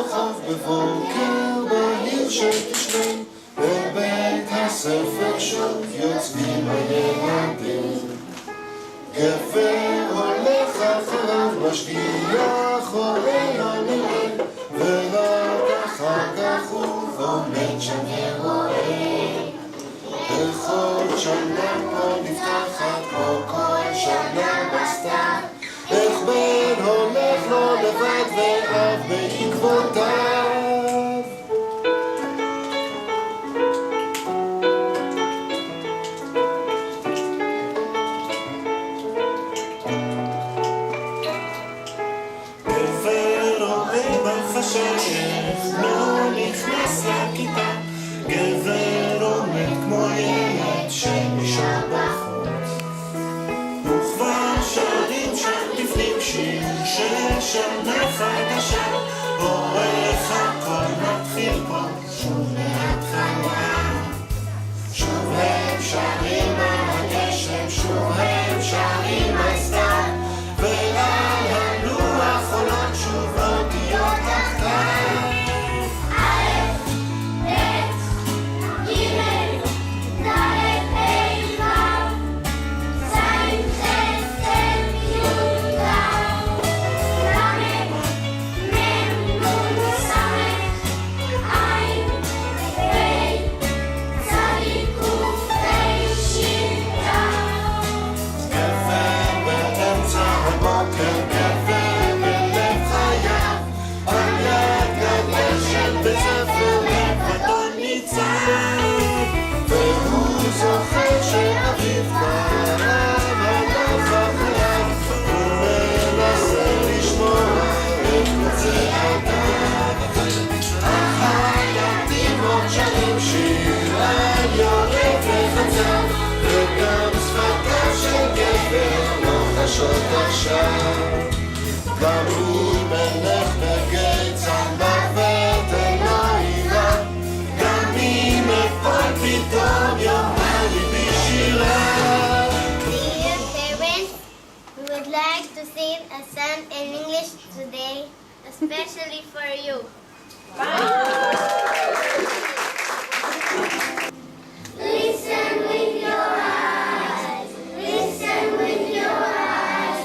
ברחוב בבוקר בהיר שתשנה, בבית הספר שוב יוצאים הילדים. גבר הולך אחריו, משגיח רואה לא נראה, ורק אחר כך הוא עומד שם ורואה. בכל שנה פה נפתחת כמו כל שנה בסתיו, איך בן הולך לו לבד ואב בעקבותיו. גבר רואה בחשך, לא נכנס לכיתה, גבר עומד כמו ילד שנשאר בחוץ. וכבר שרים שם לפנים שיר של שנה חדשה, עורך הכל מתחיל פה שוב מההתחלה. שוב הם שרים על הגשם, שוב הם שרים על סתיו, ועל הלוח עולות שוב אותיות הכתב. גם הוא מלך בגיא צמח ותלו עירה, גם אם אפול פתאום יאמר ליבי שירה. Dear parents, we would like to sing a song in English today, especially for you. Listen with your eyes, listen with your eyes,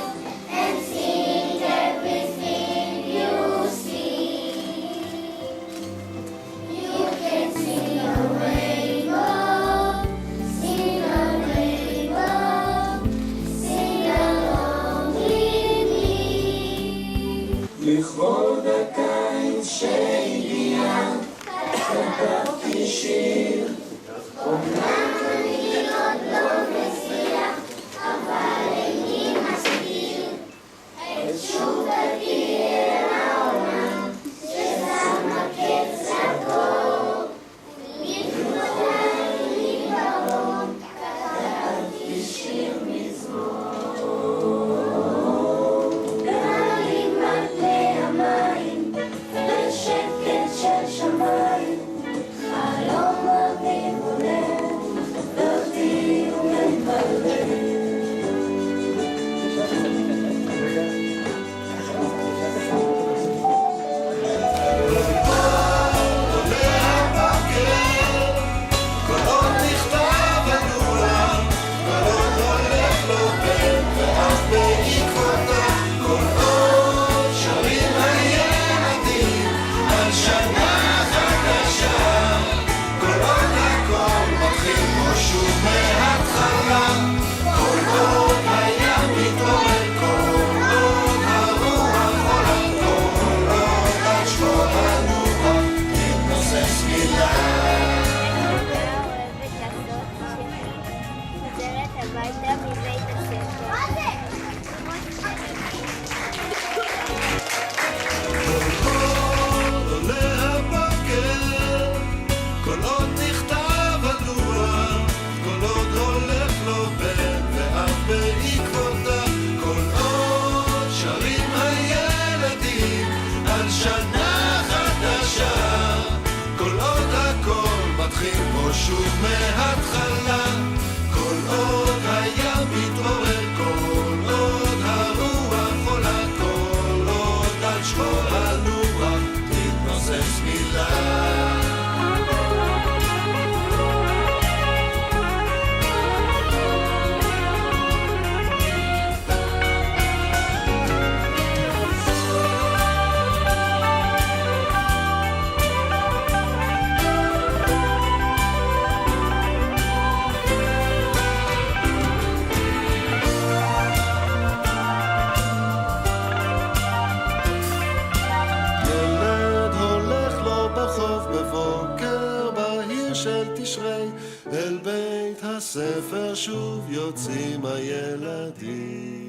and sing everything you see. You can sing a rainbow, sing a rainbow, sing along with me. לכבוד הקיץ שהגיע, כתבתי שיר. אומנם אני עוד לא מסיע, אבל איני מסתיר את תשובתי אל העולם ששמה קץ לכל. לכבודי מגרון כתבתי שיר מזמור. גלים על פני המים ושקט של שמיים, חלום אביב ולב, דתי ומתבלבל. שוב מההתחלה, כל עוד הים מתעורר, כל עוד הרוח עולה, כל עוד על שחור הלוח תתנוסס תשרי, אל בית הספר שוב יוצאים הילדים.